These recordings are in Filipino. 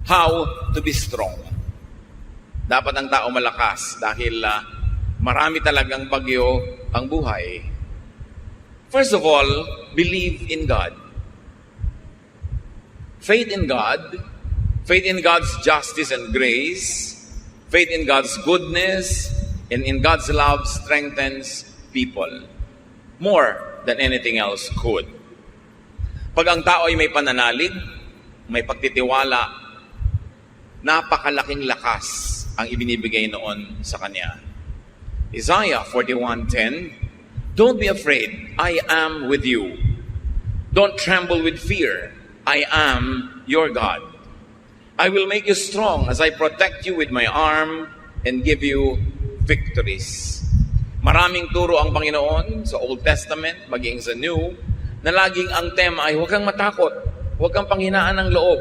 how to be strong. Dapat ang tao malakas dahil marami talagang bagyo ang buhay. First of all, believe in God. Faith in God, faith in God's justice and grace, faith in God's goodness, and in God's love strengthens people more than anything else could. Pag ang tao ay may pananalig, may pagtitiwala, napakalaking lakas ang ibinibigay noon sa kanya. Isaiah 41:10, "Don't be afraid, I am with you. Don't tremble with fear, I am your God. I will make you strong as I protect you with my arm and give you victories." Maraming turo ang Panginoon sa Old Testament, maging sa New, na laging ang tema ay huwag kang matakot, huwag kang panghinaan ng loob,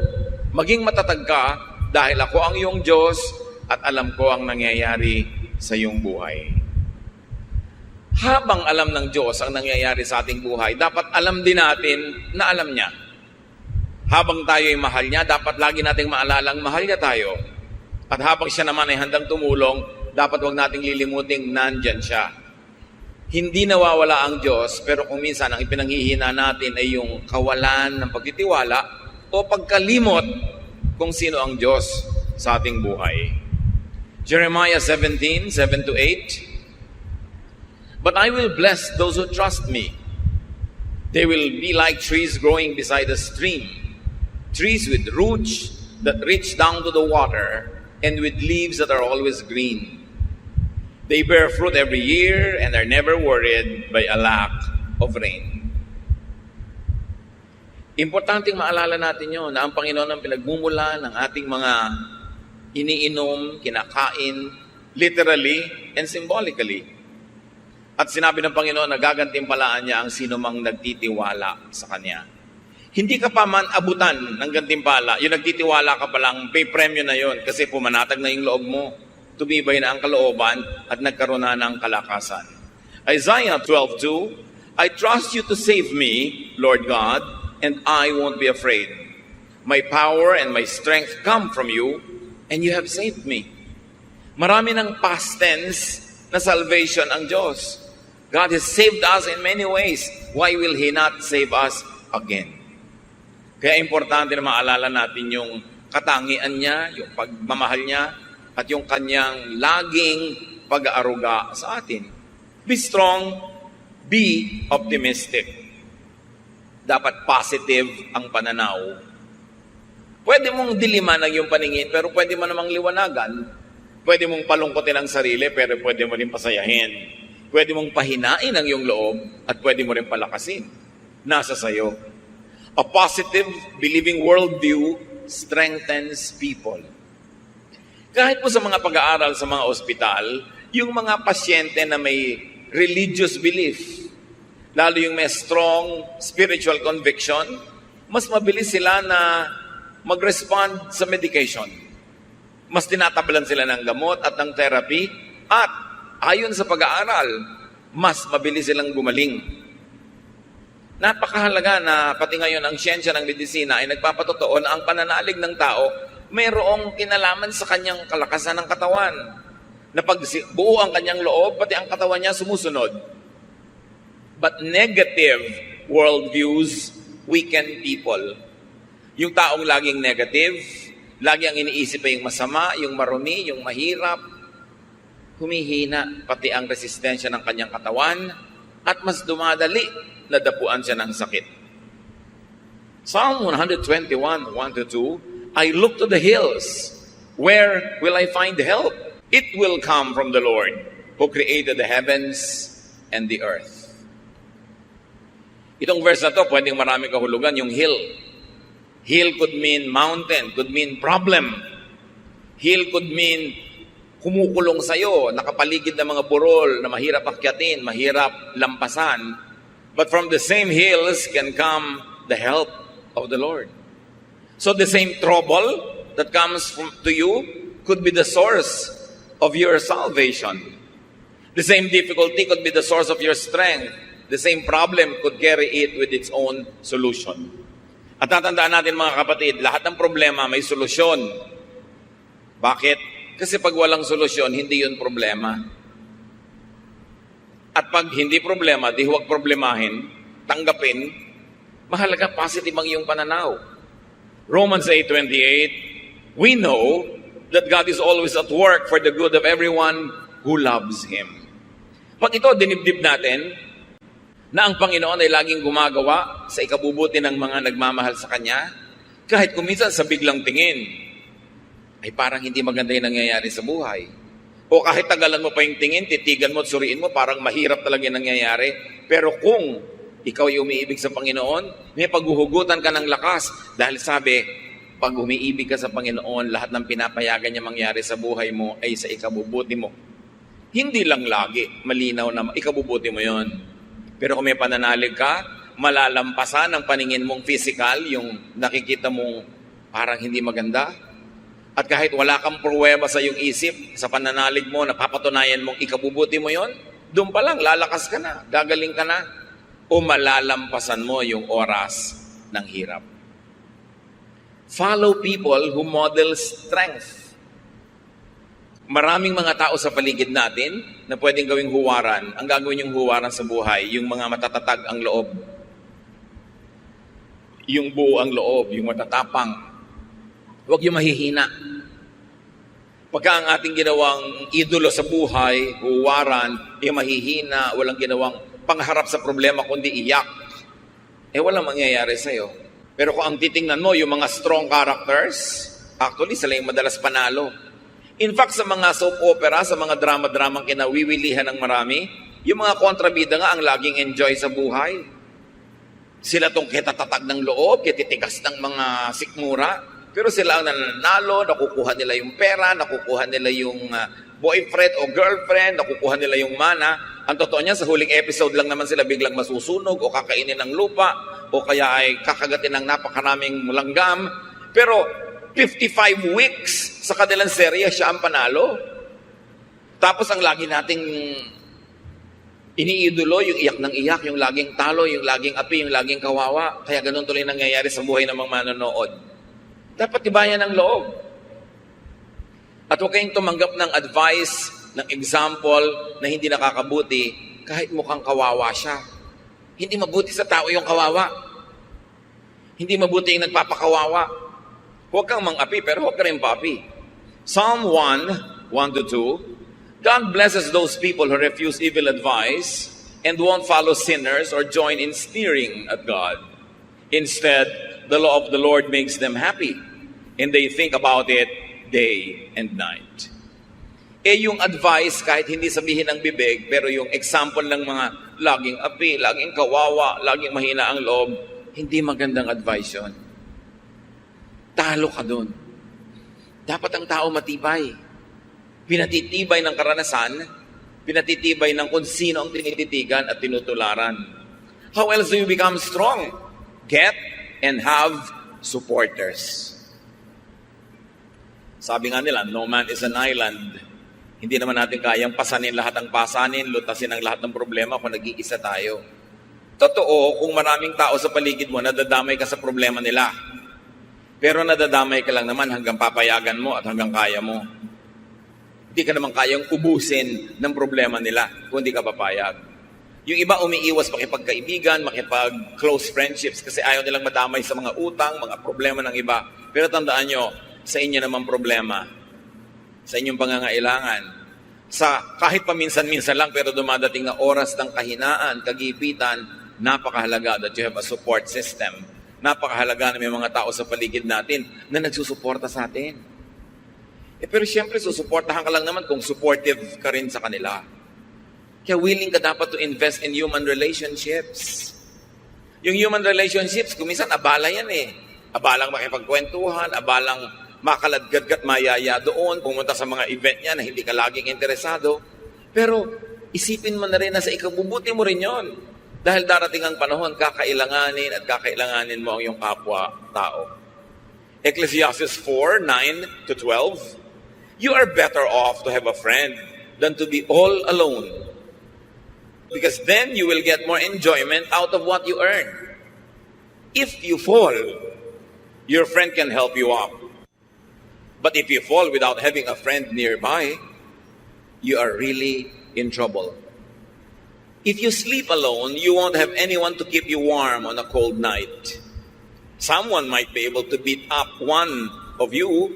maging matatag ka dahil ako ang iyong Diyos at alam ko ang nangyayari sa iyong buhay. Habang alam ng Diyos ang nangyayari sa ating buhay, dapat alam din natin na alam niya. Habang tayo ay mahal niya, dapat lagi nating maalalang mahal niya tayo. At habang siya naman ay handang tumulong, dapat huwag nating lilimuting nandyan siya. Hindi nawawala ang Diyos, pero kung minsan ang ipinanghihina natin ay yung kawalan ng pagtitiwala o pagkalimot kung sino ang Diyos sa ating buhay. Jeremiah 17:7-8, "But I will bless those who trust me. They will be like trees growing beside a stream, trees with roots that reach down to the water and with leaves that are always green. They bear fruit every year and are never worried by a lack of rain." Importanteng maalala natin yun na ang Panginoon ang pinagmumula ng ating mga iniinom, kinakain, literally and symbolically. At sinabi ng Panginoon na gagantimpalaan niya ang sino mang nagtitiwala sa Kanya. Hindi ka pa man abutan ng gantimpala, yung nagtitiwala ka pa lang, may premyo na yon kasi pumanatag na yung loob mo, tumibay na ang kalooban at nagkaroon na ng kalakasan. Isaiah 12:2, "I trust you to save me, Lord God, and I won't be afraid. My power and my strength come from you, and you have saved me." Marami ng past tense na salvation ang Diyos. God has saved us in many ways. Why will He not save us again? Kaya importante na maalala natin yung katangian niya, yung pagmamahal niya, at yung kanyang laging pag-aaruga sa atin. Be strong, be optimistic. Dapat positive ang pananaw. Pwede mong diliman ang iyong paningin, pero pwede mo namang liwanagan. Pwede mong palungkotin ang sarili, pero pwede mo rin pasayahin. Pwede mong pahinain ang iyong loob, at pwede mo rin palakasin. Nasa sayo. A positive, believing worldview strengthens people. Kahit po sa mga pag-aaral sa mga ospital, yung mga pasyente na may religious belief, lalo yung may strong spiritual conviction, mas mabilis sila na mag-respond sa medication. Mas tinatabalan sila ng gamot at ng therapy, at ayon sa pag-aaral, mas mabilis silang gumaling. Napakahalaga na pati ngayon ang siyensya ng medisina ay nagpapatotoo na ang pananalig ng tao mayroong kinalaman sa kanyang kalakasan ng katawan. Na pag buo ang kanyang loob, pati ang katawan niya sumusunod. But negative worldviews weaken people. Yung taong laging negative, lagi ang iniisip ay yung masama, yung marumi, yung mahirap, humihina pati ang resistensya ng kanyang katawan at mas dumadali na dapuan siya ng sakit. Psalm 121:1-2, "I look to the hills. Where will I find help? It will come from the Lord, who created the heavens and the earth." Itong verse na to, pwedeng maraming kahulugan, yung hill. Hill could mean mountain, could mean problem. Hill could mean kumukulong sa'yo, nakapaligid ng mga burol na mahirap akyatin, mahirap lampasan. But from the same hills can come the help of the Lord. So the same trouble that comes to you could be the source of your salvation. The same difficulty could be the source of your strength. The same problem could carry it with its own solution. At tatandaan natin mga kapatid, lahat ng problema may solusyon. Bakit? Kasi pag walang solusyon, hindi yun problema. At pag hindi problema, di huwag problemahin, tanggapin, mahalaga positive ang iyong pananaw. Romans 8:28, we know that God is always at work for the good of everyone who loves Him. Pag ito dinibdib natin, na ang Panginoon ay laging gumagawa sa ikabubuti ng mga nagmamahal sa Kanya, kahit kuminsan sa biglang tingin, ay parang hindi maganda yung nangyayari sa buhay. O kahit tagalan mo pa yung tingin, titigan mo at suriin mo, parang mahirap talaga yung nangyayari. Pero kung ikaw ay umiibig sa Panginoon, may paghuhugutan ka ng lakas. Dahil sabi, pag umiibig ka sa Panginoon, lahat ng pinapayagan niya mangyari sa buhay mo ay sa ikabubuti mo. Hindi lang lagi, malinaw na ikabubuti mo yon. Pero kung may pananalig ka, malalampasan ang paningin mong physical, yung nakikita mong parang hindi maganda. At kahit wala kang pruweba sa iyong isip, sa pananalig mo, napapatunayan mong ikabubuti mo yon, doon pa lang, lalakas ka na, gagaling ka na, o malalampasan mo yung oras ng hirap. Follow people who model strength. Maraming mga tao sa paligid natin na pwedeng gawing huwaran. Ang gagawin yung huwaran sa buhay, yung mga matatatag ang loob. Yung buo ang loob, yung matatapang. Huwag yung mahihina. Pagka ang ating ginawang idolo sa buhay, huwaran, yung mahihina, walang ginawang pangharap sa problema kundi iyak, walang mangyayari sa'yo. Pero kung ang titingnan mo, yung mga strong characters, actually, sila yung madalas panalo. In fact, sa mga soap opera, sa mga drama-dramang kinawiwilihan ng marami, yung mga kontrabida nga ang laging enjoy sa buhay. Sila tong kitatatag ng loob, kititigas ng mga sikmura, pero sila ang nananalo, nakukuha nila yung pera, nakukuha nila yung boyfriend o girlfriend, nakukuha nila yung mana. Ang totoo niya, sa huling episode lang naman sila biglang masusunog o kakainin ng lupa o kaya ay kakagatin ng napakaraming langgam. Pero 55 weeks sa kanilang serye, siya ang panalo. Tapos ang lagi nating iniidolo, yung iyak ng iyak, yung laging talo, yung laging api, yung laging kawawa. Kaya ganun tuloy nangyayari sa buhay ng mga manonood. Dapat tibayan ng loob. At huwag kayong tumanggap ng advice, ng example na hindi nakakabuti kahit mukhang kawawa siya. Hindi mabuti sa tao yung kawawa. Hindi mabuti yung nagpapakawawa. Huwag kang mang-api, pero huwag ka rin pa-api. Psalm 1:1-2, God blesses those people who refuse evil advice and won't follow sinners or join in sneering at God. Instead, the law of the Lord makes them happy, and they think about it day and night. Yung advice, kahit hindi sabihin ng bibig, pero yung example ng mga laging api, laging kawawa, laging mahina ang loob, hindi magandang advice yun. Talo ka doon. Dapat ang tao matibay. Pinatitibay ng karanasan, pinatitibay ng kung sino ang tinititigan at tinutularan. How else do you become strong? Get and have supporters. Sabi nga nila, no man is an island. Hindi naman natin kayang pasanin lahat ng pasanin, lutasin ang lahat ng problema kung nag-iisa tayo. Totoo, kung maraming tao sa paligid mo, nadadamay ka sa problema nila. Pero nadadamay ka lang naman hanggang papayagan mo at hanggang kaya mo. Hindi ka naman kayang ubusin ng problema nila kung hindi ka papayag. Yung iba umiiwas makipagkaibigan, makipag-close friendships kasi ayaw nilang madamay sa mga utang, mga problema ng iba. Pero tandaan nyo, sa inyo naman problema, sa inyong pangangailangan, sa kahit paminsan-minsan lang pero dumadating na oras ng kahinaan, kagipitan, napakahalaga that you have a support system. Napakahalaga na may mga tao sa paligid natin na nagsusuporta sa atin. Pero siyempre, susuportahan ka lang naman kung supportive ka rin sa kanila. Kaya willing ka dapat to invest in human relationships. Yung human relationships, kuminsan abala yan eh. Abalang makipagkwentuhan, abalang makaladgadgat mayaya doon, pumunta sa mga event niya na hindi ka laging interesado. Pero isipin mo na rin na sa ikabubuti mo rin yon. Dahil darating ang panahon, kakailanganin mo ang iyong kapwa-tao. Ecclesiastes 4:9-12, you are better off to have a friend than to be all alone. Because then you will get more enjoyment out of what you earn. if you fall, your friend can help you up. But if you fall without having a friend nearby, you are really in trouble. If you sleep alone, you won't have anyone to keep you warm on a cold night. Someone might be able to beat up one of you,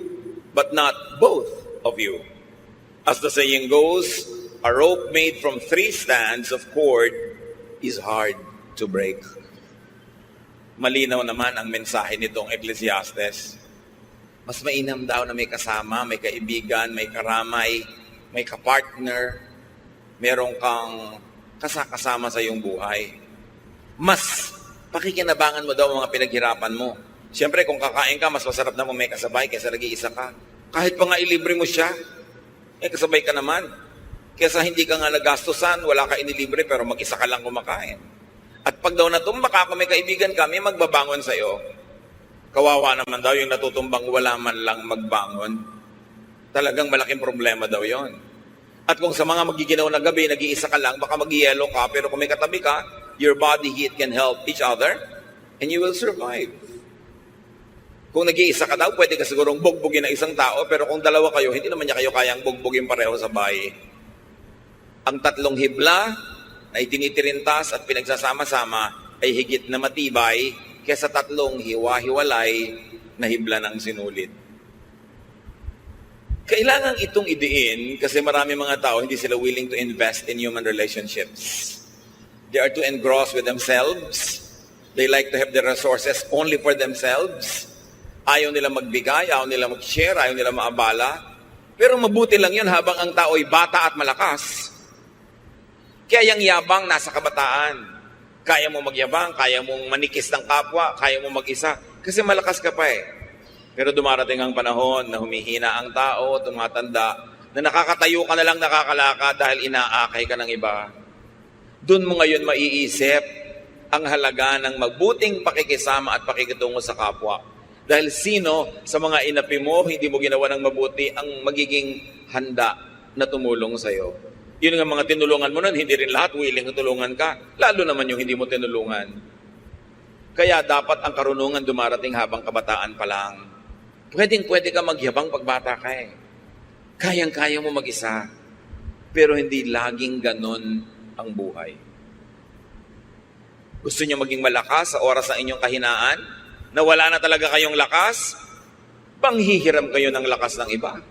but not both of you. As the saying goes, a rope made from 3 strands of cord is hard to break. Malinaw naman ang mensahe nitong Ecclesiastes. Mas mainam daw na may kasama, may kaibigan, may karamay, may kapartner, merong kang kasama sa iyong buhay. Mas pakikinabangan mo daw ang mga pinaghirapan mo. Siyempre, kung kakain ka, mas masarap na may kasabay kaysa nag-iisa ka. Kahit pa nga ilibre mo siya, kasabay ka naman. Kaysa hindi ka nga nagastusan, wala ka inilibre, pero mag-isa ka lang kumakain. At pag daw natumba ka, kung may kaibigan ka, may magbabangon sa'yo. Kawawa naman daw yung natutumbang wala man lang magbangon. Talagang malaking problema daw yon. At kung sa mga magiginaw na gabi, nag-iisa ka lang, baka mag-yelo ka, pero kung may katabi ka, your body heat can help each other, and you will survive. Kung nag-iisa ka daw, pwede ka sigurong bugbugin ng isang tao, pero kung dalawa kayo, hindi naman niya kayo kayang bugbugin pareho sa bahay. Ang 3 hibla na itinitirintas at pinagsasama-sama ay higit na matibay kaysa 3 hiwa-hiwalay na hibla ng sinulit. Kailangan itong idiin kasi marami mga tao hindi sila willing to invest in human relationships. They are too engrossed with themselves. They like to have the resources only for themselves. Ayaw nila magbigay, ayaw nila mag-share, ayaw nila maabala. Pero mabuti lang yun habang ang tao ay bata at malakas. Kaya yung yabang nasa kabataan. Kaya mo magyabang, kaya mong manikis ng kapwa, kaya mo mag-isa. Kasi malakas ka pa eh. Pero dumarating ang panahon na humihina ang tao, tumatanda, na nakakatayo ka na lang nakakalakad dahil inaakay ka ng iba. Doon mo ngayon maiisip ang halaga ng mabuting pakikisama at pakikitungo sa kapwa. Dahil sino sa mga inapi mo, hindi mo ginawa ng mabuti, ang magiging handa na tumulong sa'yo. Yun nga mga tinulungan mo nun, hindi rin lahat willing na tulungan ka. Lalo naman yung hindi mo tinulungan. Kaya dapat ang karunungan dumarating habang kabataan pa lang. Pwede ka magyabang pagbata ka eh. Kayang-kaya mo mag-isa. Pero hindi laging ganon ang buhay. Gusto niyo maging malakas sa oras ng inyong kahinaan? Na wala na talaga kayong lakas? Panghihiram kayo ng lakas ng iba.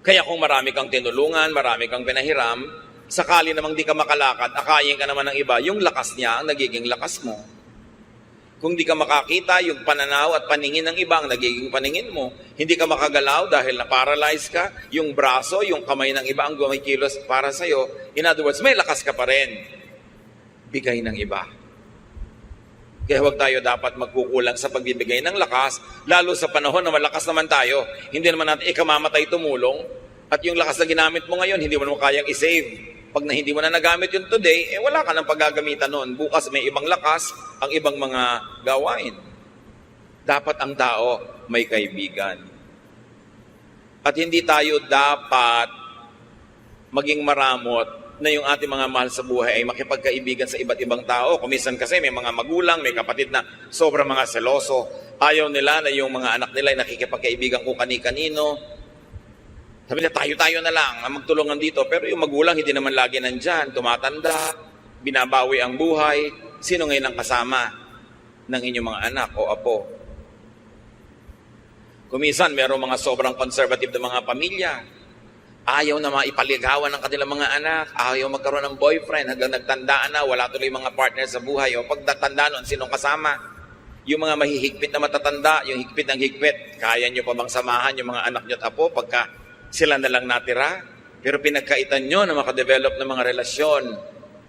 Kaya kung marami kang tinulungan, marami kang pinahiram, sakali namang di ka makalakad, akayin ka naman ng iba, yung lakas niya ang nagiging lakas mo. Kung di ka makakita, yung pananaw at paningin ng iba ang nagiging paningin mo. Hindi ka makagalaw dahil na-paralyze ka, yung braso, yung kamay ng iba ang gumikilos para sa'yo. In other words, may lakas ka pa rin. Bigay ng iba. Kaya huwag tayo dapat magkukulang sa pagbibigay ng lakas, lalo sa panahon na malakas naman tayo. Hindi naman natin ikamamatay tumulong. At yung lakas na ginamit mo ngayon, hindi mo naman kayang i-save. Pag na hindi mo na nagamit yun today, wala ka ng paggagamitan noon. Bukas may ibang lakas, ang ibang mga gawain. Dapat ang tao may kaibigan. At hindi tayo dapat maging maramot na yung ating mga mahal sa buhay ay makipagkaibigan sa iba't ibang tao. Kuminsan kasi may mga magulang, may kapatid na sobrang mga seloso. Ayaw nila na yung mga anak nila ay nakikipagkaibigan kung kani-kanino. Sabi na tayo-tayo na lang ang magtulungan dito. Pero yung magulang hindi naman lagi nandyan. Tumatanda, binabawi ang buhay. Sino ngayon ang kasama ng inyong mga anak o apo? Kuminsan, merong mga sobrang conservative na mga pamilya. Ayaw na maipaligawan ng kanilang mga anak. Ayaw magkaroon ng boyfriend hanggang nagtandaan na. Wala tuloy mga partner sa buhay. O pag nagtanda noon, sinong kasama? Yung mga mahihigpit na matatanda, yung higpit ng higpit, kaya nyo pa bang samahan yung mga anak nyo at apo pagka sila na lang natira? Pero pinagkaitan nyo na makadevelop ng mga relasyon.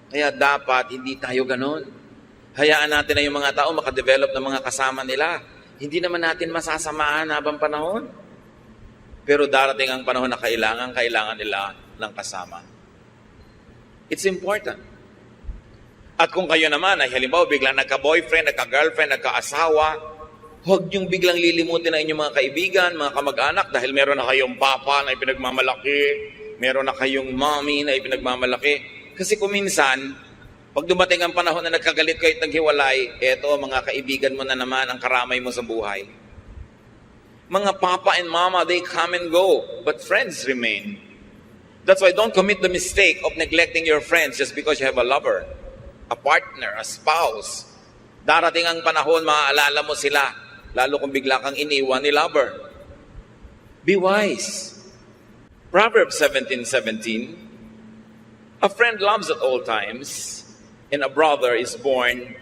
Kaya dapat hindi tayo ganun. Hayaan natin na yung mga tao makadevelop ng mga kasama nila. Hindi naman natin masasamahan habang panahon. Pero darating ang panahon na kailangan nila ng kasama. It's important. At kung kayo naman ay halimbawa biglang nagka-boyfriend, nagka-girlfriend, nagka-asawa, huwag niyong biglang lilimutin ang inyong mga kaibigan, mga kamag-anak dahil meron na kayong papa na ipinagmamalaki, meron na kayong mommy na ipinagmamalaki. Kasi kuminsan, Pag dumating ang panahon na nagkagalit kayo at naghiwalay, eto mga kaibigan mo na naman ang karamay mo sa buhay. Mga papa and mama, they come and go, but friends remain. That's why don't commit the mistake of neglecting your friends just because you have a lover, a partner, a spouse. Darating ang panahon, maaalala mo sila, lalo kung bigla kang iniwan ni lover. Be wise. Proverbs 17:17, a friend loves at all times, and a brother is born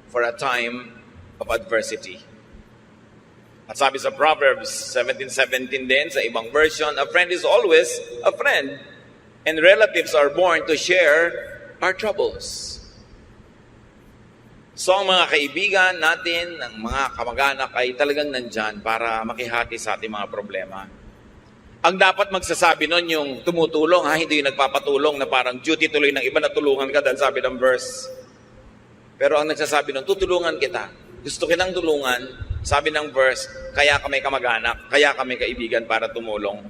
for a time of adversity. At sabi sa Proverbs 17:17 din, sa ibang version, a friend is always a friend, and relatives are born to share our troubles. So ang mga kaibigan natin, ang mga kamag-anak ay talagang nandyan para makihati sa ating mga problema. Ang dapat magsasabi nun yung tumutulong, hindi yung nagpapatulong na parang duty tuloy ng iba na tulungan ka dahil sabi ng verse. Pero ang nagsasabi nun, tutulungan kita. Gusto kitang tulungan, sabi ng verse, kaya kami kamag-anak, kaya kami kaibigan para tumulong.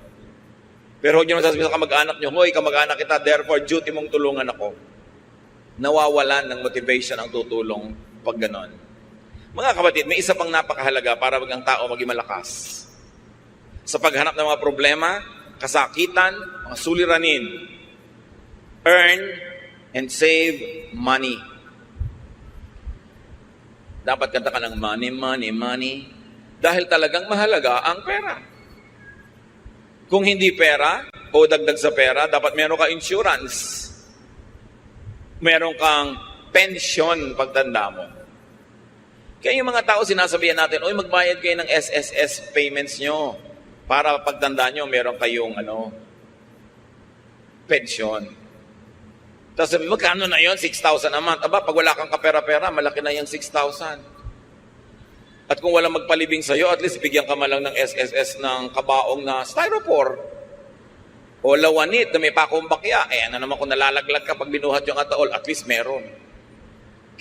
Pero huwag nyo nasasabi sa kamag-anak nyo, hoy, kamag-anak kita, therefore duty mong tulungan ako. Nawawalan ng motivation ang tutulong pag ganon. Mga kapatid, may isa pang napakahalaga para ang tao maging malakas. Sa paghanap ng mga problema, kasakitan, mga suliranin, earn and save money. Dapat kanta ka ng money, money, money, dahil talagang mahalaga ang pera. Kung hindi pera, o dagdag sa pera, dapat meron ka insurance. Meron kang pension pagtanda mo. Kaya yung mga tao sinasabihan natin, oy, magbayad kayo ng SSS payments nyo para pagtanda nyo, meron kayong pension. Tapos sabi, magkano na yun? 6,000 a month. Aba, pag wala kang kapera-pera, malaki na yung 6,000. At kung walang magpalibing sa'yo, at least bigyan ka man lang ng SSS ng kabaong na styrofoam. O lawanit na may pakong bakya. Ano naman kung nalalaglag ka pag binuhat yung ataol, at least meron.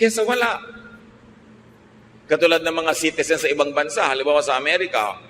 Kesa wala. Katulad ng mga citizens sa ibang bansa, halimbawa sa Amerika,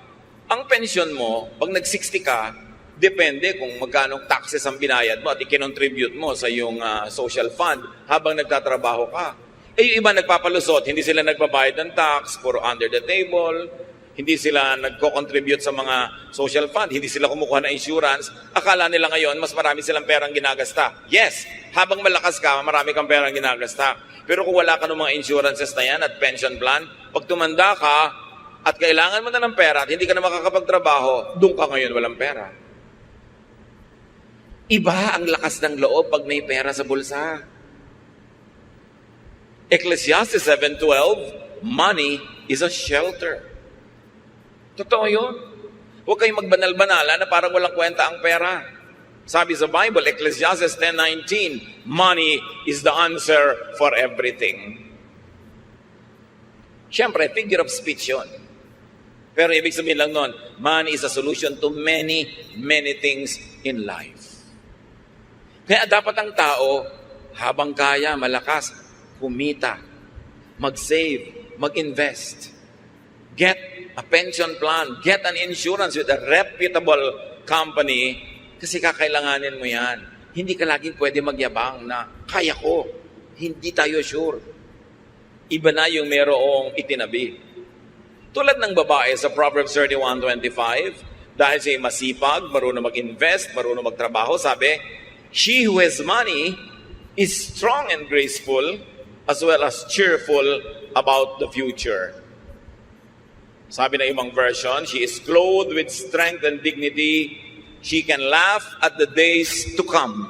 ang pensyon mo, pag nag-60 ka, depende kung magkano taxes ang binayad mo at ikinontribute mo sa iyong social fund habang nagtatrabaho ka. Yung iba nagpapalusot, hindi sila nagbabayad ng tax, puro under the table, hindi sila nagko-contribute sa mga social fund, hindi sila kumukuha ng insurance. Akala nila ngayon, mas marami silang perang ginagasta. Yes, habang malakas ka, marami kang perang ginagasta. Pero kung wala ka ng mga insurances na yan at pension plan, pag tumanda ka, at kailangan mo na ng pera at hindi ka na makakapagtrabaho, doon ka ngayon walang pera. Iba ang lakas ng loob pag may pera sa bulsa. Ecclesiastes 7:12, money is a shelter. Totoo yun. Huwag kayong magbanal-banala na parang walang kwenta ang pera. Sabi sa Bible, Ecclesiastes 10:19, money is the answer for everything. Siyempre, figure of speech yun. Pero ibig sabihin lang nun, money is a solution to many, many things in life. Kaya dapat ang tao, habang kaya, malakas, kumita, mag-save, mag-invest, get a pension plan, get an insurance with a reputable company, kasi kakailanganin mo yan. Hindi ka laging pwede magyabang na, kaya ko, hindi tayo sure. Iba na yung merong itinabi. Tulad ng babae sa Proverbs 31:25, dahil siya masipag, marunong mag-invest, marunong magtrabaho, sabi, she who has money is strong and graceful as well as cheerful about the future. Sabi ng ibang version, she is clothed with strength and dignity. She can laugh at the days to come.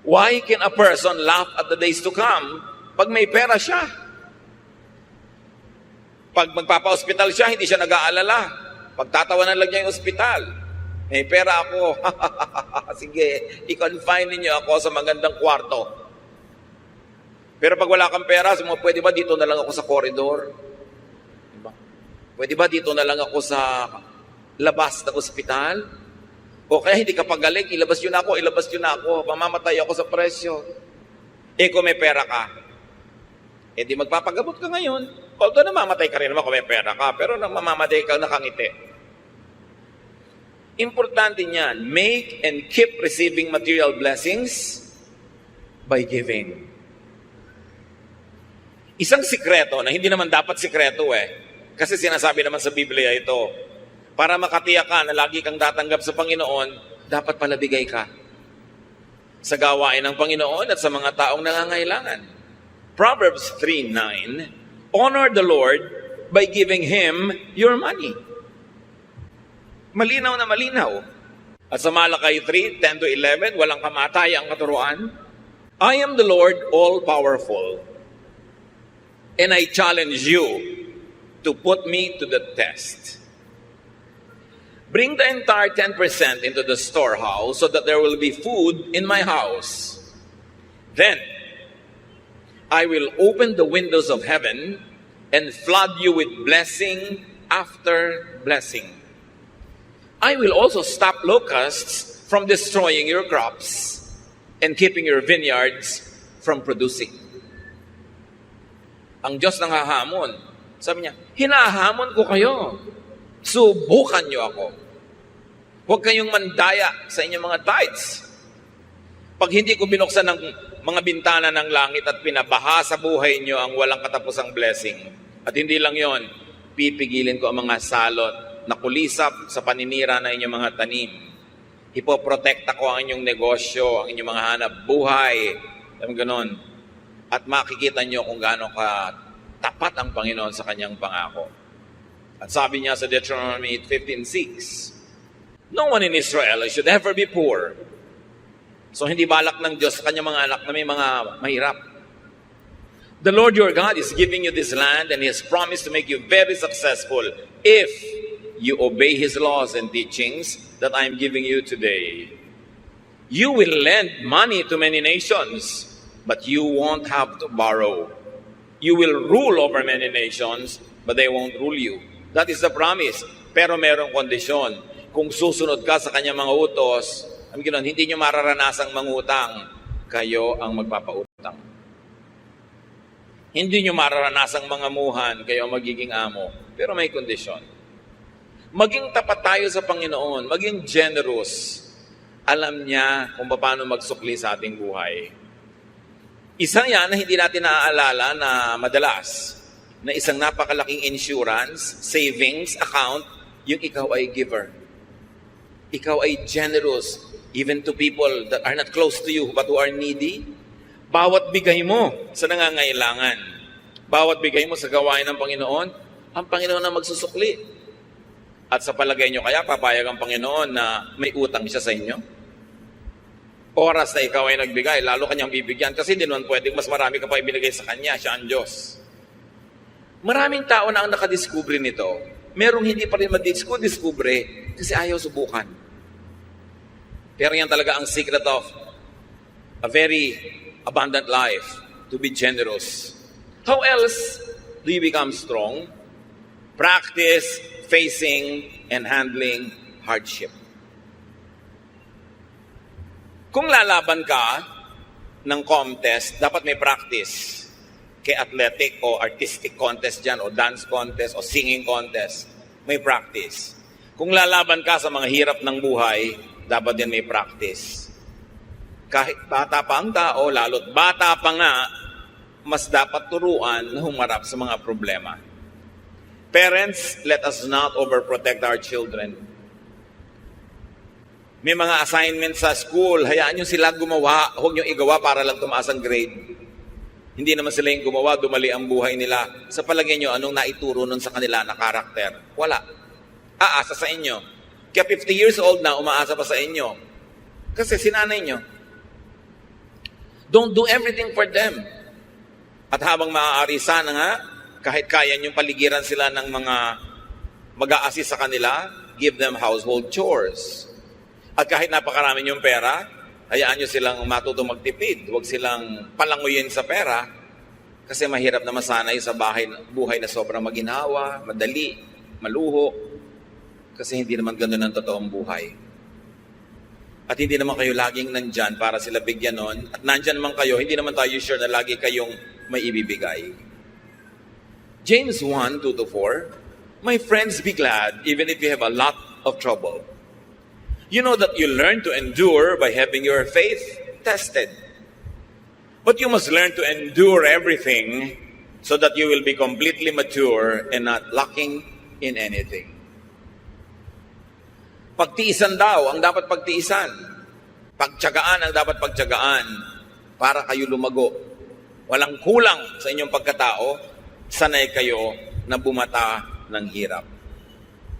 Why can a person laugh at the days to come pag may pera siya? Pag magpapa-hospital siya, hindi siya nag-aalala. Pagtatawanan lang niya yung ospital. May pera ako. Sige, i-confine niyo ako sa magandang kwarto. Pero pag wala kang pera, pwede ba dito na lang ako sa corridor? Diba? Pwede ba dito na lang ako sa labas ng ospital? O kaya hindi ka pagaling, ilabas yun ako, mamamatay ako sa presyo. Kung may pera ka, di magpapagamot ka ngayon. Although namamatay ka rin naman kung may pera ka, pero mamamatay ka nakangiti. Importante niyan, make and keep receiving material blessings by giving. Isang sikreto na hindi naman dapat sikreto kasi sinasabi naman sa Biblia ito, para makatiyak ka na lagi kang tatanggap sa Panginoon, dapat pala bigay ka sa gawain ng Panginoon at sa mga taong nangangailangan. Proverbs 3:9, honor the Lord by giving Him your money. Malinaw na malinaw. At sa Malakay 3:10-11, walang kamatayang katuruan. I am the Lord all-powerful, and I challenge you to put me to the test. Bring the entire 10% into the storehouse so that there will be food in my house. Then I will open the windows of heaven and flood you with blessing after blessing. I will also stop locusts from destroying your crops and keeping your vineyards from producing. Ang Diyos nang hahamon. Sabi niya, hinahamon ko kayo. Subukan niyo ako. Huwag kayong mandaya sa inyong mga tithes. Pag hindi ko binuksan ng mga bintana ng langit at pinabaha sa buhay niyo ang walang katapusang blessing. At hindi lang yon, pipigilin ko ang mga salot na kulisap sa paninira ng inyong mga tanim. Hipoprotekta ko ang inyong negosyo, ang inyong mga hanap buhay. Ganon. At makikita niyo kung gaano ka tapat ang Panginoon sa kanyang pangako. At sabi niya sa Deuteronomy 15:6, no one in Israel should ever be poor. So hindi balak ng Diyos sa kanyang mga anak na may mga mahirap. The Lord your God is giving you this land and He has promised to make you very successful if you obey His laws and teachings that I am giving you today. You will lend money to many nations, but you won't have to borrow. You will rule over many nations, but they won't rule you. That is the promise. Pero merong kondisyon. Kung susunod ka sa kanyang mga utos, hindi nyo mararanasang mangutang, kayo ang magpapautang. Hindi nyo mararanasang mangamuhan, kayo ang magiging amo. Pero may kondisyon. Maging tapat tayo sa Panginoon, maging generous. Alam niya kung paano magsukli sa ating buhay. Isang yan na hindi natin naaalala na madalas, na isang napakalaking insurance, savings account, yung ikaw ay giver. Ikaw ay generous, even to people that are not close to you but who are needy. Bawat bigay mo sa nangangailangan, bawat bigay mo sa gawain ng Panginoon, ang Panginoon na magsusukli. At sa palagay nyo kaya, papayag ang Panginoon na may utang siya sa inyo? Oras na ikaw ay nagbigay, lalo kanyang bibigyan. Kasi hindi naman pwedeng mas marami ka pa ibinigay sa kanya, siya ang Diyos. Maraming tao na ang nakadiskubre nito. Merong hindi pa rin madiskubre kasi ayaw subukan. Pero yan talaga ang secret of a very abundant life, to be generous. How else do you become strong? Practice facing and handling hardship. Kung lalaban ka ng contest, dapat may practice. Kay athletic o artistic contest dyan, o dance contest, o singing contest, may practice. Kung lalaban ka sa mga hirap ng buhay, dapat din may practice. Kahit bata pa ang tao, lalo't bata pa nga, mas dapat turuan na humarap sa mga problema. Parents, let us not overprotect our children. May mga assignments sa school, hayaan nyo sila gumawa, huwag nyo igawa para lang tumaas ang grade. Hindi naman sila yung gumawa, dumali ang buhay nila. Sa palagay nyo, anong naituro nun sa kanila na karakter? Wala. Aasa sa inyo. Kaya 50 years old na, umaasa pa sa inyo. Kasi sinanay nyo. Don't do everything for them. At habang maaari sana nga, kahit kaya niyong paligiran sila ng mga mag-a-assist sa kanila, give them household chores. At kahit napakarami niyong pera, hayaan niyo silang matutong magtipid. Huwag silang palanguyin sa pera kasi mahirap na masanay sa buhay na sobrang maginhawa, madali, maluho. Kasi hindi naman ganun ang totoong buhay. At hindi naman kayo laging nandyan para sila bigyan nun. At nandyan naman kayo, hindi naman tayo sure na lagi kayong may ibibigay. James 1:2-4, my friends, be glad even if you have a lot of trouble. You know that you learn to endure by having your faith tested. But you must learn to endure everything so that you will be completely mature and not lacking in anything. Pagtiisan daw ang dapat pagtiisan. Pagtiyagaan ang dapat pagtiyagaan para kayo lumago. Walang kulang sa inyong pagkatao, sanay kayo na bumata ng hirap.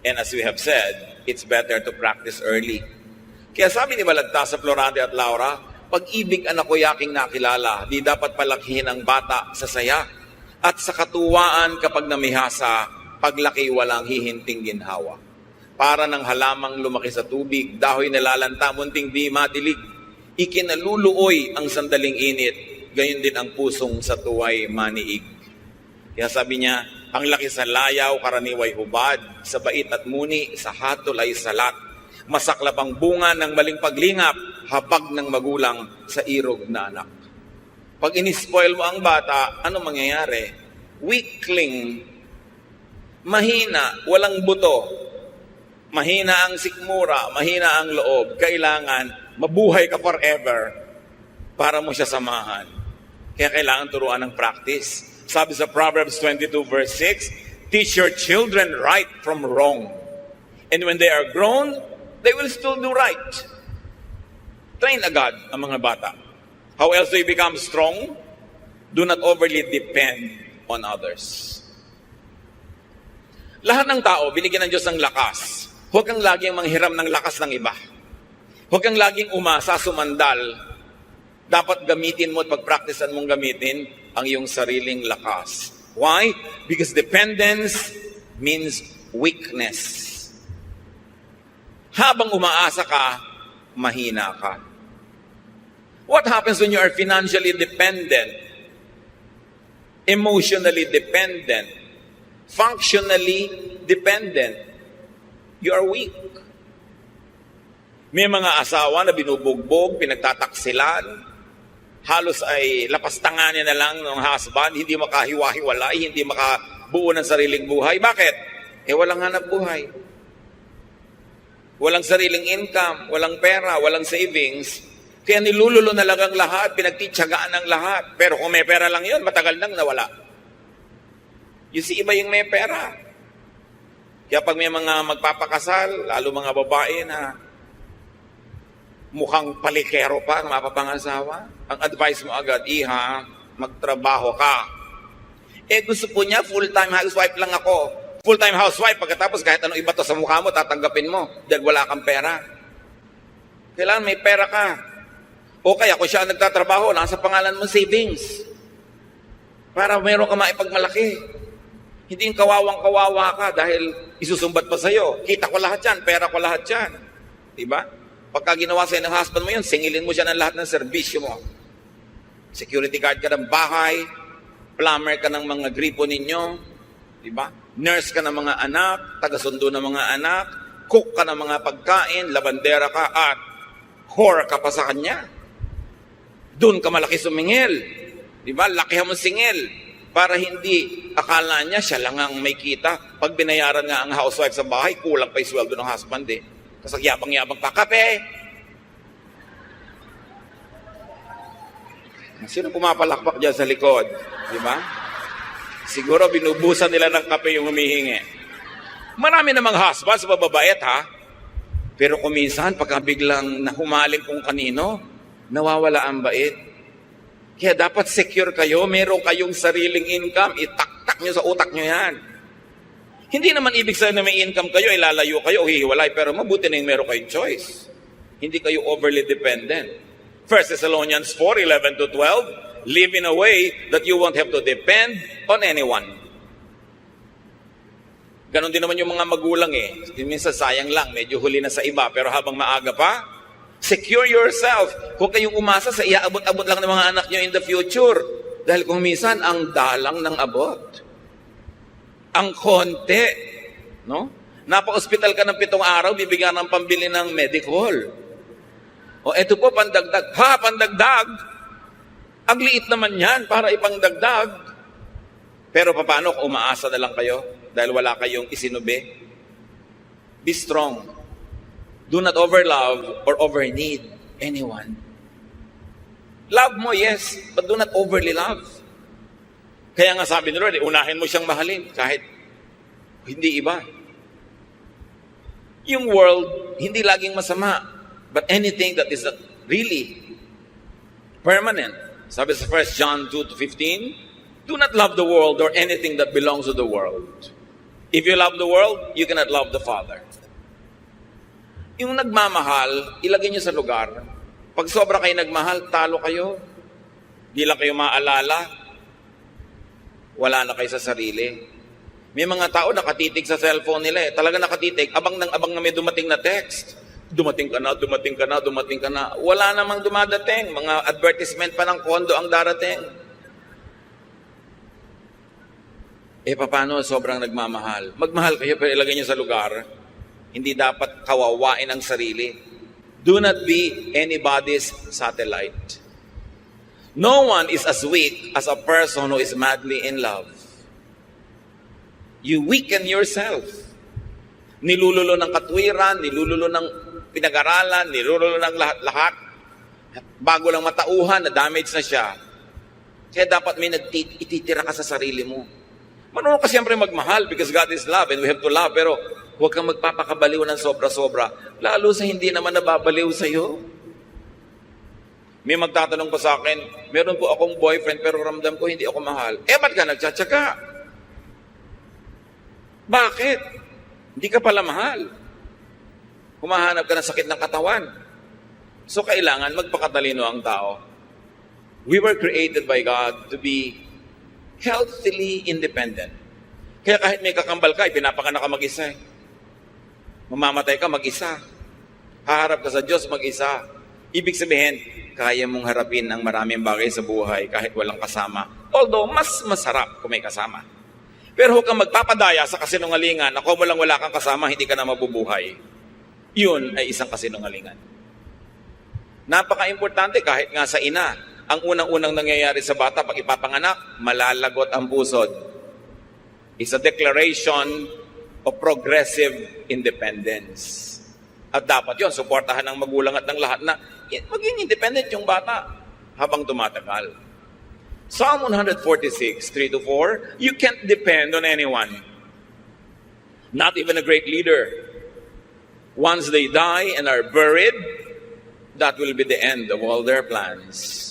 And as we have said, it's better to practice early. Kaya sabi ni Balagtas sa Florante at Laura, pag-ibig anak ko yaking nakilala, di dapat palakihin ang bata sa saya. At sa katuwaan kapag namihasa, paglaki walang hihinting ginhawa. Para ng halamang lumaki sa tubig, dahoy nalalanta, munting di madilig. Ikinaluluoy ang sandaling init, gayon din ang pusong sa tuway maniig. Kaya sabi niya, ang laki sa layaw, karaniway hubad, sa bait at muni, sa hatol ay salat. Masaklap ang bunga ng maling paglingap, habag ng magulang sa irog na anak. Pag inispoil mo ang bata, ano mangyayari? Weakling, mahina, walang buto, mahina ang sikmura, mahina ang loob. Kailangan mabuhay ka forever para mo siya samahan. Kaya kailangan turuan ng practice. Sabi sa Proverbs 22 verse 6, teach your children right from wrong. And when they are grown, they will still do right. Train agad ang mga bata. How else do you become strong? Do not overly depend on others. Lahat ng tao, binigyan ng Diyos ng lakas. Huwag kang laging manghiram ng lakas ng iba. Huwag kang laging umasa, sumandal. Dapat gamitin mo at pag-practicean mong gamitin ang iyong sariling lakas. Why? Because dependence means weakness. Habang umaasa ka, mahina ka. What happens when you are financially dependent, emotionally dependent, functionally dependent? You are weak. May mga asawa na binubugbog, pinagtataksilan, halos ay lapastanganin na lang ng husband, hindi makahiwa-hiwalay, hindi makabuo ng sariling buhay. Bakit? Walang hanap buhay. Walang sariling income, walang pera, walang savings. Kaya nilululo na lang ang lahat, pinagtitsagaan ang lahat. Pero kung may pera lang yun, matagal nang nawala. You see, iba yung may pera. Kaya pag may mga magpapakasal, lalo mga babae na mukhang palikero pa ang mapapangasawa, ang advice mo agad, iha, magtrabaho ka. Gusto po niya, full-time housewife lang ako. Full-time housewife, pagkatapos kahit anong iba to sa mukha mo, tatanggapin mo dahil wala kang pera. Kailangan may pera ka. O kaya kung siya ang nagtatrabaho, nasa pangalan mo savings. Para meron ka maipagmalaki. Hindi yung kawawang-kawawa ka dahil isusumbat pa sa'yo. Kita ko lahat yan, pera ko lahat yan. Diba? Pagka ginawa sa'yo ng husband mo yun, singilin mo siya ng lahat ng serbisyo mo. Security guard ka ng bahay, plumber ka ng mga gripo ninyo, diba? Nurse ka ng mga anak, taga-sundo ng mga anak, cook ka ng mga pagkain, labandera ka, at whore ka pa sa kanya. Doon ka malaki sumingil. Diba? Lakihan mo singil. Para hindi akala niya siya lang ang may kita. Pag binayaran nga ang housewife sa bahay, kulang pa yung sweldo ng husband eh. Kasi yabang-yabang pa, kape! Sino pumapalakpak dyan sa likod? Diba? Siguro binubusan nila ng kape yung humihingi. Marami namang husbands, mababait ha. Pero kung minsan, pagka biglang nahumaling kung kanino, nawawala ang bait. Kaya dapat secure kayo, meron kayong sariling income, itaktak nyo sa utak nyo yan. Hindi naman ibig sabihin na may income kayo, ilalayo kayo o hihiwalay, pero mabuti na yung meron kayong choice. Hindi kayo overly dependent. 1 Thessalonians 4:11-12, live in a way that you won't have to depend on anyone. Ganon din naman yung mga magulang eh. Minsan sayang lang, medyo huli na sa iba, pero habang maaga pa, secure yourself. Huwag kayong umasa sa iaabot-abot lang ng mga anak nyo in the future. Dahil kung minsan, ang dalang ng abot. Ang konti. No? Napa-hospital ka ng 7 araw, bibigyan ng pambili ng medical. O eto po, pandagdag. Ha, pandagdag! Ang liit naman yan para ipangdagdag. Pero paano kung umaasa na lang kayo dahil wala kayong isinubi? Be strong. Do not overlove or overneed anyone. Love mo, yes, but do not overly love. Kaya nga sabi ni Lord, unahin mo siyang mahalin kahit hindi iba. Yung world, hindi laging masama, but anything that is not really permanent. Sabi sa 1 John 2:15, do not love the world or anything that belongs to the world. If you love the world, you cannot love the Father. Yung nagmamahal, ilagay niyo sa lugar. Pag sobra kayo nagmahal, talo kayo. Di lang kayo maalala. Wala na kayo sa sarili. May mga tao nakatitig sa cellphone nila eh. Talaga nakatitig, abang na may dumating na text. Dumating ka na, dumating ka na, dumating ka na. Wala namang dumadating. Mga advertisement pa ng kondo ang darating. Eh, paano sobrang nagmamahal? Magmahal kayo pero ilagay niyo sa lugar. Hindi dapat kawawain ang sarili. Do not be anybody's satellite. No one is as weak as a person who is madly in love. You weaken yourself. Nilululo ng katwiran, nilululo ng pinag-aralan, nilululo ng lahat-lahat. Bago lang matauhan, na-damage na siya. Kaya dapat may ititira ka sa sarili mo. Marunong ka siyempre magmahal because God is love and we have to love. Pero huwag kang magpapakabaliw ng sobra-sobra. Lalo sa hindi naman nababaliw sa'yo. May magtatanong pa sa akin, meron po akong boyfriend pero ramdam ko hindi ako mahal. Eh, ba't ka nagtsatsaga? Bakit? Hindi ka pala mahal. Humahanap ka ng sakit ng katawan. So, kailangan magpakatalino ang tao. We were created by God to be healthily independent. Kaya kahit may kakambal ka, pinapanganak ka mag-isa. Mamamatay ka mag-isa. Haharap ka sa Diyos mag-isa. Ibig sabihin, kaya mong harapin ang maraming bagay sa buhay kahit walang kasama. Although, mas masarap kung may kasama. Pero huwag kang magpapadaya sa kasinungalingan na kung wala kang kasama, hindi ka na mabubuhay. Yun ay isang kasinungalingan. Napaka-importante kahit nga sa ina, ang unang-unang nangyayari sa bata pag ipapanganak, malalagot ang pusod. It's a declaration of progressive independence. At dapat yun, suportahan ng magulang at ng lahat na maging independent yung bata habang tumatagal. Psalm 146, 3-4, you can't depend on anyone. Not even a great leader. Once they die and are buried, that will be the end of all their plans.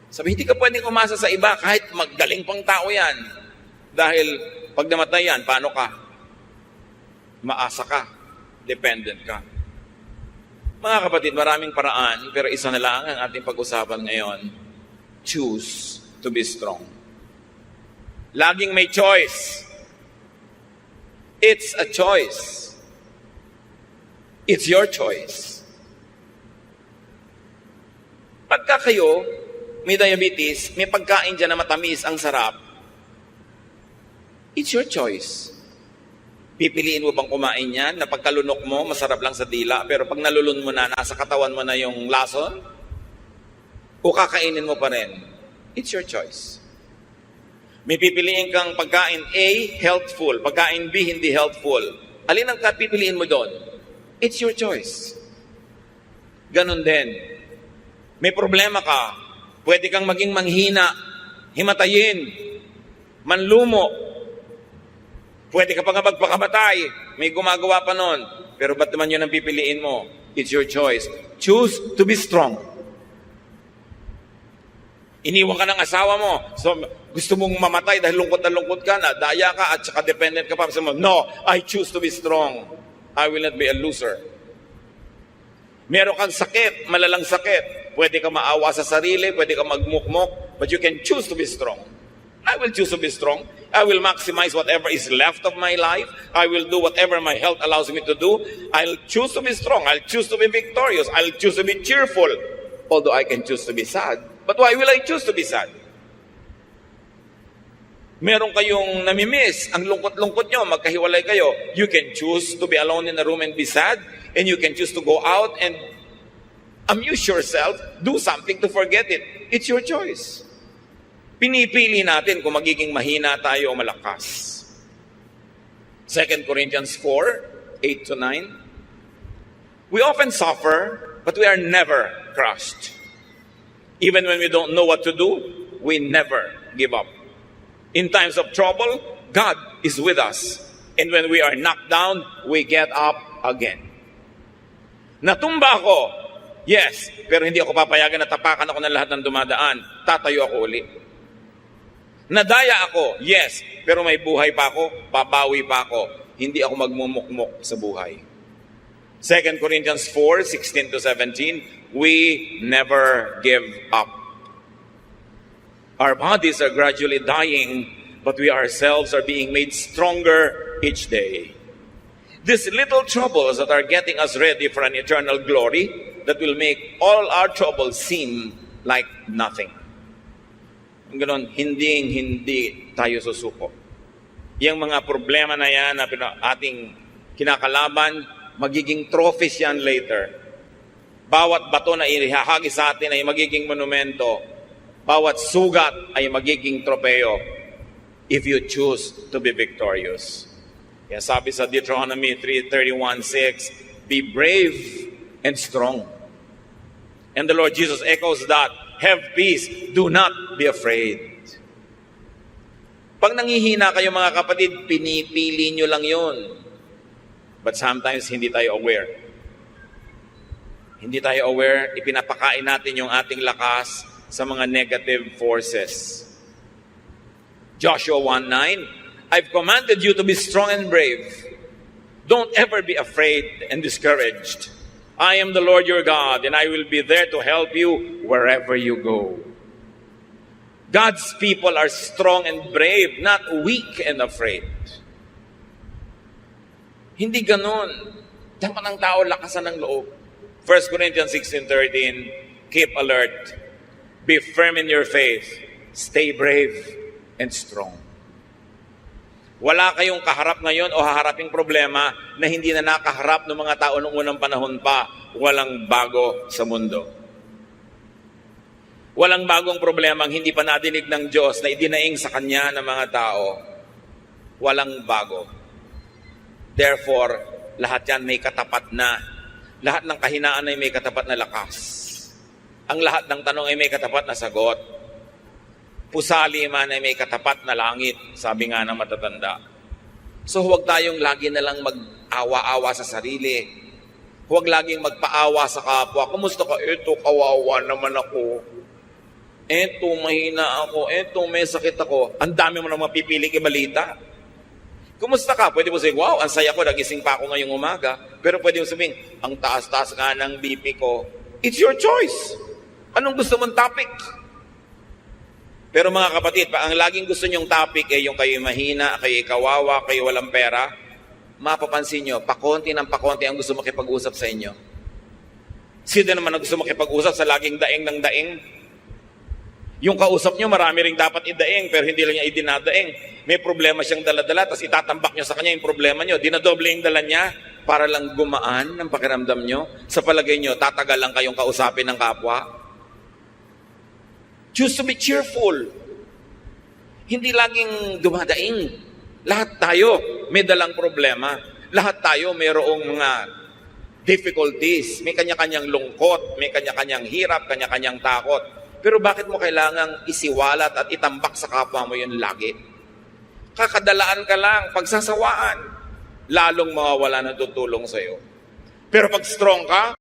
Sabi, hindi ka pwedeng umasa sa iba kahit magaling pang tao yan. Dahil pag namatay yan, paano ka? Maasa ka. Dependent ka. Mga kapatid, maraming paraan, pero isa na lang ang ating pag-usapan ngayon. Choose to be strong. Laging may choice. It's a choice. It's your choice. Pagka kayo may diabetes, may pagkain dyan na matamis, ang sarap, it's your choice. Pipiliin mo bang kumain yan na pagkalunok mo, masarap lang sa dila, pero pag nalulun mo na, nasa katawan mo na yung lason? O kakainin mo pa rin? It's your choice. May pipiliin kang pagkain A, healthful. Pagkain B, hindi healthful. Alin ang pipiliin mo doon? It's your choice. Ganon din. May problema ka. Pwede kang maging manghina, himatayin, manlumo. Pwede ka pa nga magpakamatay. May gumagawa pa nun. Pero ba't naman yun ang pipiliin mo? It's your choice. Choose to be strong. Iniwan ka ng asawa mo. So, gusto mong mamatay dahil lungkot na lungkot ka na, daya ka at saka dependent ka pa. Sabi mo, no, I choose to be strong. I will not be a loser. Meron kang sakit, malalang sakit. Pwede ka maawa sa sarili, pwede ka magmukmok, but you can choose to be strong. I will choose to be strong. I will maximize whatever is left of my life. I will do whatever my health allows me to do. I'll choose to be strong. I'll choose to be victorious. I'll choose to be cheerful. Although I can choose to be sad. But why will I choose to be sad? Meron kayong namimiss, ang lungkot-lungkot nyo, magkahiwalay kayo. You can choose to be alone in a room and be sad. And you can choose to go out and amuse yourself. Do something to forget it. It's your choice. Pinipili natin kung magiging mahina tayo o malakas. 2 Corinthians 4, 8-9. We often suffer, but we are never crushed. Even when we don't know what to do, we never give up. In times of trouble, God is with us. And when we are knocked down, we get up again. Natumba ako, yes, pero hindi ako papayagan na tapakan ako ng lahat ng dumadaan. Tatayo ako uli. Nadaya ako, yes, pero may buhay pa ako, babawi pa ako. Hindi ako magmumukmok sa buhay. 2 Corinthians 4:16-17, we never give up. Our bodies are gradually dying, but we ourselves are being made stronger each day. These little troubles that are getting us ready for an eternal glory that will make all our troubles seem like nothing. Ganon, hindi tayo susuko. Yung mga problema na yan na ating kinakalaban, magiging trophies yan later. Bawat bato na ihahagi sa atin ay magiging monumento. Bawat sugat ay magiging tropeo if you choose to be victorious. Kaya sabi sa Deuteronomy 3:31-6, be brave and strong. And the Lord Jesus echoes that, have peace, do not be afraid. Pag nanghihina kayo mga kapatid, pinipili nyo lang yun. But sometimes hindi tayo aware. Hindi tayo aware, ipinapakain natin yung ating lakas sa mga negative forces. Joshua 1:9, I've commanded you to be strong and brave. Don't ever be afraid and discouraged. I am the Lord your God, and I will be there to help you wherever you go. God's people are strong and brave, not weak and afraid. Hindi ganon. Dapat ng tao lakasan ng loob. 1 Corinthians 16:13, keep alert, be firm in your faith, stay brave and strong. Wala kayong kaharap ngayon o haharaping problema na hindi na nakaharap ng mga tao noong unang panahon pa. Walang bago sa mundo. Walang bagong problema ang hindi pa nadinig ng Diyos na idinaing sa Kanya ng mga tao. Walang bago. Therefore, lahat yan may katapat na. Lahat ng kahinaan ay may katapat na lakas. Ang lahat ng tanong ay may katapat na sagot. Pusali man ay may katapat na langit, sabi nga ng matatanda. So huwag tayong lagi na lang mag-awa-awa sa sarili. Huwag laging magpaawa sa kapwa. Kumusta ka? Eto, kawawa naman ako. Eto, mahina ako. Eto, may sakit ako. Ang dami mo nang mapipiling ibalita. Kumusta ka? Pwede mo sabihin, wow, ang saya ko, nagising pa ako ngayong umaga. Pero pwede mo sabihin, ang taas-taas nga ng BP ko. It's your choice. Anong gusto mong topic? Pero mga kapatid, ang laging gusto nyong topic ay yung kayo mahina, kayo kawawa, kayo walang pera, mapapansin nyo, pakonti ng pakonti ang gusto makipag-usap sa inyo. Sino naman ang gusto makipag-usap sa laging daing ng daing? Yung kausap nyo, marami ring dapat idaing, pero hindi lang niya idinadaing. May problema siyang dala-dala, tapos itatambak nyo sa kanya yung problema nyo. Dinadoble yung dala niya para lang gumaan ng pakiramdam nyo. Sa palagay nyo, tatagal lang kayong kausapin ng kapwa. Choose to be cheerful. Hindi laging dumadaing. Lahat tayo may dalang problema. Lahat tayo mayroong mga difficulties. May kanya-kanyang lungkot, may kanya-kanyang hirap, kanya-kanyang takot. Pero bakit mo kailangang isiwalat at itambak sa kapwa mo yun lagi? Kakadalaan ka lang, pagsasawaan, lalong mawawala ng tutulong sa'yo. Pero pag strong ka,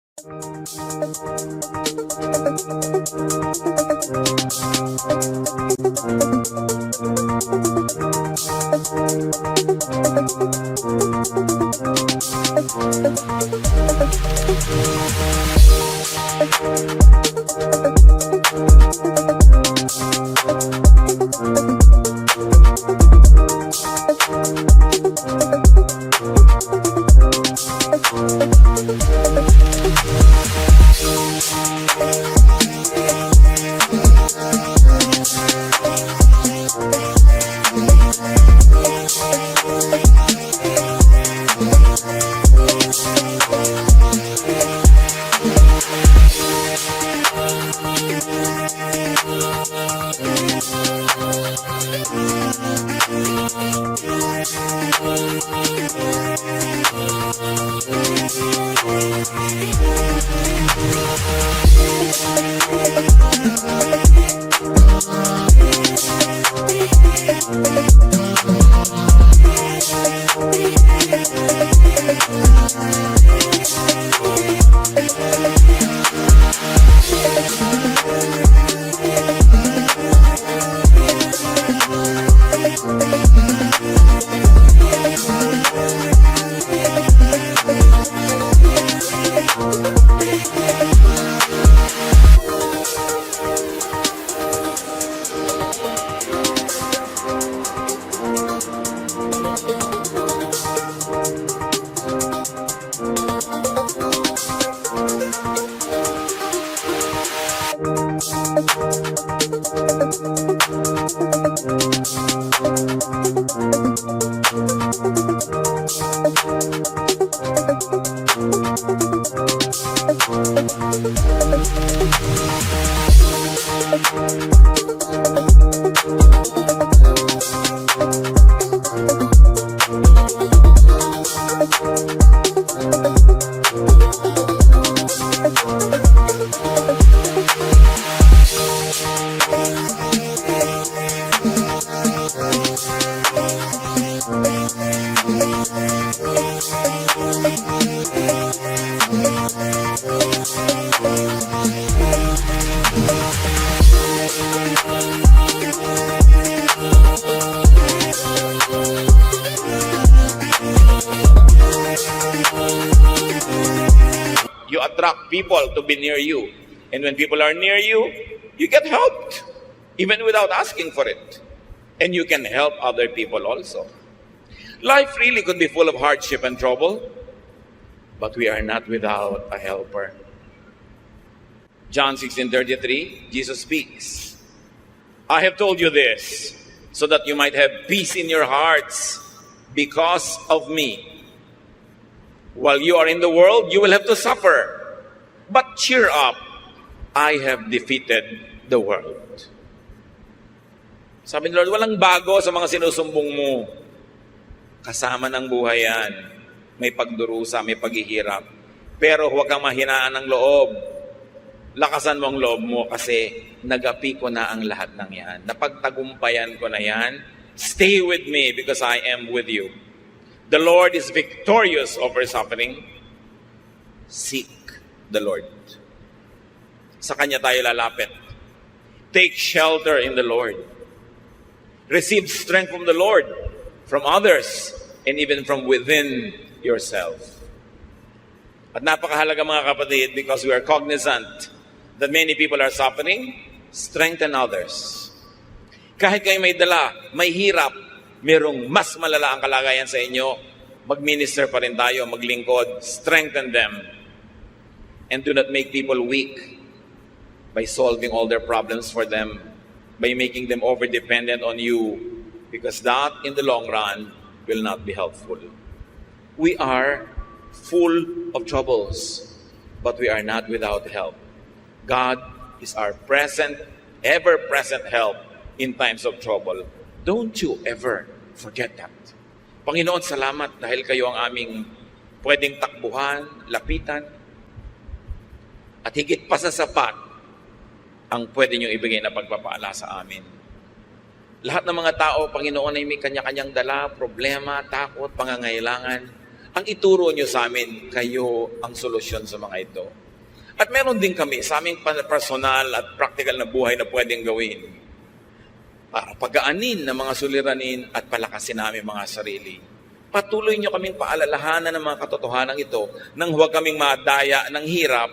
You attract people to be near you. And when people are near you, you get helped, even without asking for it. And you can help other people also. Life really could be full of hardship and trouble, but we are not without a helper. John 16:33, Jesus speaks. I have told you this, so that you might have peace in your hearts because of me. While you are in the world, you will have to suffer. But cheer up, I have defeated the world. Sabi ni Lord, walang bago sa mga sinusumbong mo. Kasama ng buhay yan. May pagdurusa, may paghihirap. Pero huwag kang mahinaan ng loob. Lakasan mo ang loob mo kasi nagapi ko na ang lahat ng yan. Napagtagumpayan ko na yan. Stay with me because I am with you. The Lord is victorious over suffering. Seek the Lord. Sa Kanya tayo lalapit. Take shelter in the Lord. Receive strength from the Lord, from others, and even from within yourself. At napakahalaga mga kapatid, because we are cognizant that many people are suffering, strengthen others. Kahit kayo may dala, may hirap, merong mas malala ang kalagayan sa inyo, mag-minister pa rin tayo, maglingkod, strengthen them. And do not make people weak by solving all their problems for them, by making them over-dependent on you, because that, in the long run, will not be helpful. We are full of troubles, but we are not without help. God is our present, ever-present help in times of trouble. Don't you ever forget that. Panginoon, salamat dahil kayo ang aming pwedeng takbuhan, lapitan, at higit pa sa sapat ang pwede nyo ibigay na pagpapala sa amin. Lahat ng mga tao, Panginoon, ay may kanya-kanyang dala, problema, takot, pangangailangan. Ang ituro nyo sa amin, kayo ang solusyon sa mga ito. At meron din kami sa aming personal at practical na buhay na pwedeng gawin para pagaanin ng mga suliranin at palakasin namin mga sarili. Patuloy nyo kaming paalalahanan ng mga katotohanan ito nang huwag kaming madaya ng hirap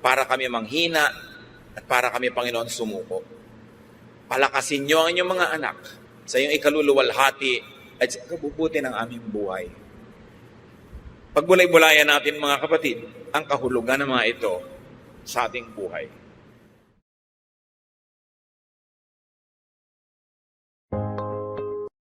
para kami manghina at para kami, Panginoon, sumuko. Palakasin nyo ang inyong mga anak sa iyong ikaluluwalhati at sa kabubuti ng aming buhay. Pagbulay-bulayan natin, mga kapatid, ang kahulugan ng mga ito sa ating buhay.